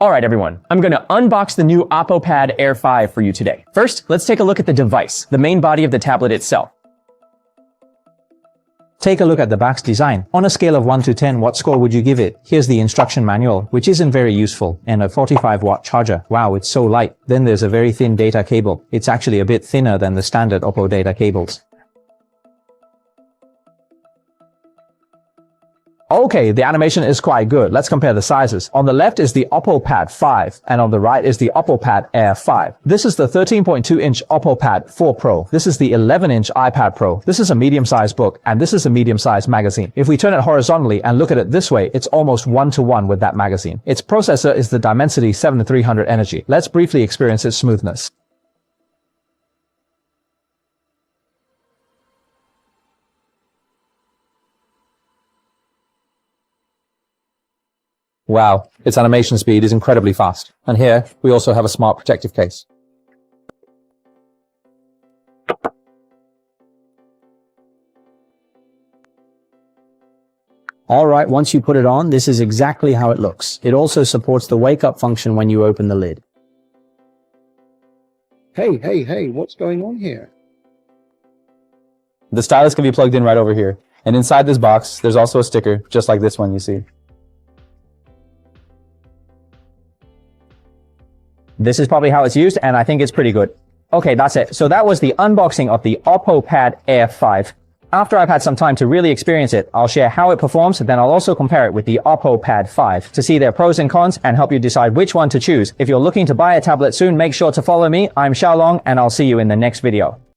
Alright everyone, I'm going to unbox the new OPPO Pad Air 5 for you today. First, let's take a look at the device, the main body of the tablet itself. Take a look at the back's design. On a scale of 1 to 10, what score would you give it? Here's the instruction manual, which isn't very useful, and a 45-watt charger. Wow, it's so light. Then there's a very thin data cable. It's actually a bit thinner than the standard OPPO data cables. Okay, the animation is quite good. Let's compare the sizes. On the left is the OPPO Pad 5, and on the right is the OPPO Pad Air 5. This is the 13.2-inch OPPO Pad 4 Pro. This is the 11-inch iPad Pro. This is a medium-sized book, and this is a medium-sized magazine. If we turn it horizontally and look at it this way, it's almost 1-to-1 with that magazine. Its processor is the Dimensity 7300 Energy. Let's briefly experience its smoothness. Wow, its animation speed is incredibly fast. And here, we also have a smart protective case. Alright, once you put it on, this is exactly how it looks. It also supports the wake up function when you open the lid. Hey, what's going on here? The stylus can be plugged in right over here. And inside this box, there's also a sticker, just like this one you see. This is probably how it's used, and I think it's pretty good. Okay, that's it. So that was the unboxing of the OPPO Pad Air 5. After I've had some time to really experience it, I'll share how it performs, then I'll also compare it with the OPPO Pad 5 to see their pros and cons and help you decide which one to choose. If you're looking to buy a tablet soon, make sure to follow me. I'm Xiaolong, and I'll see you in the next video.